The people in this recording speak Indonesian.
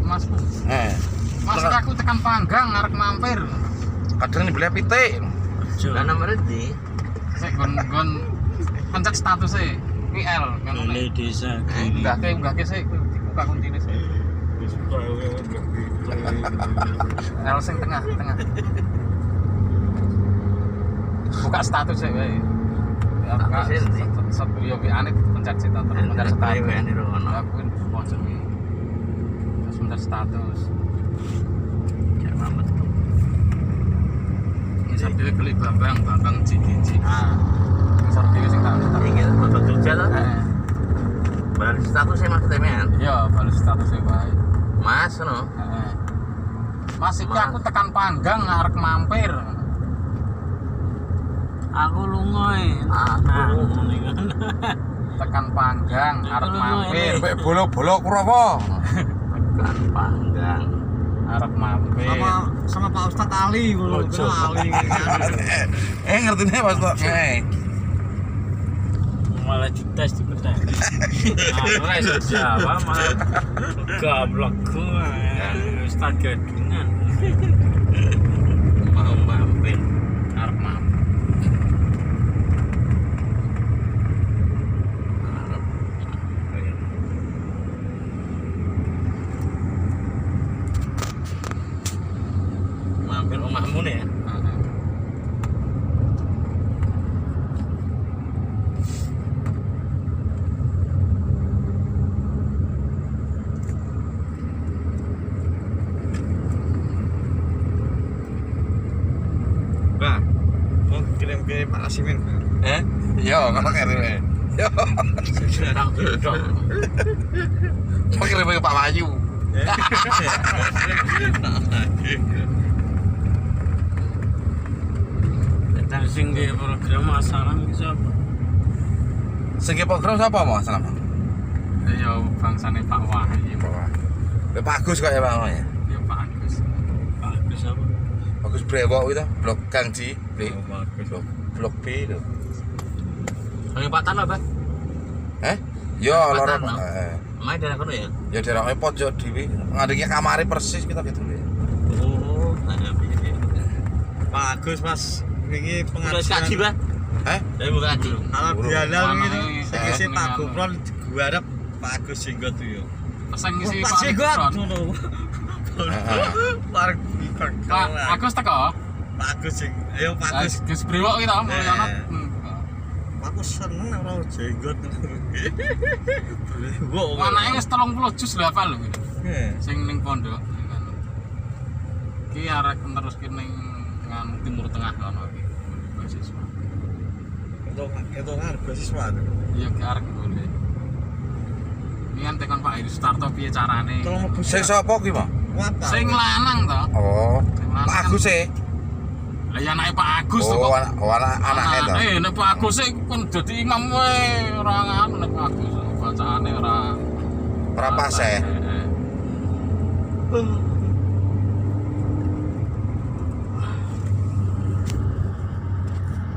Mas. Mas aku tekan Panggang arek mampir. Kadang dibeli pitik. Lah nomor ndi? Sik gon pencet status e. WL ngono nek. Desa. Enggak sik dibuka kuncine sik. Wis kowe L sing tengah. Buka status sik wae. Ya buka. Yo WA-ne pencet sik terus pencet status. Ya kuwi pojok iki. Terus pencet status. Cek mamet. Sambil beli Bambang Ciki. Ngisor dhewe sing tak Iki foto kerja to? Baris status e maksudnya men. Iya, balas status e wae. Mas no. Heeh. Mas iki aku tekan Panggang arek mampir. Aku lunga e. Tekan Panggang arek mampir. Mbek bolo-bolo Kurawa. Tekan Panggang. Arek mampir. Sama Pak Ustadz Ali ngono. Ali. Ngertine Mas tok. Malah dites di peta. Ora iso jawab malah goblokku. Ustaz gadungan. Mau mampir Arek mampir. mampir omahmu nih ya. Bah, mau kirim ke Pak Asimin. Yo, ngono kene. Yo. Sekarang dong. Mau kirim ke Pak Wayu. Dan sing di program masalah siapa? Sing program sapa Mas? Salam. Ya bangsane Pak Wahyu. Pak Agus kok ya Pak ya. Ya Pak Agus. Pak Agus apa? Agus Brewok itu, Blok Gangji, Blok B itu. Yang Pak Tan apa? Yo, loro. Patan, no? Main daerah kono ya? Ya daerah pojok dhewe. Ngadenge kamare persis kita gitu lho. Oh, Pak Agus Mas, ini udah kaji, pengajian. Pak? Dari bukan kaji. Halal bihalal gitu. Saya Eh, kisi Pak ini Gufron gua harap Pak Agus Jenggot tuh yo. Sing ngisi Pak Pak Jenggot Gufron. ngono. Pak Agus teko. Pak Agus sing ayo Pak Agus. Gus Brewok iki to mulyono. Aku seneng ora jenggot. Gua Anake wis 30 juz lho hafal lho. Eh, Sing ning pondok. Ki arek neruske ning Timur Tengah kono iki. Mahasiswa. itu kan beasiswa tuh. Iya ki arek golek. Ini kan tekan Pak Heri Sutarto piye carane. Tolong ngebus. Sing sapa ki, Mas? Apa? Sing lanang to. Oh, Sing lanang Pak kan- Agus e. Lah ya anake Pak Agus to Oh, kok. anake to. Nek Pak Agus sik kon dadi imam wae ora ngono nek Pak Agus bacaane ora Ora pas e. Eh,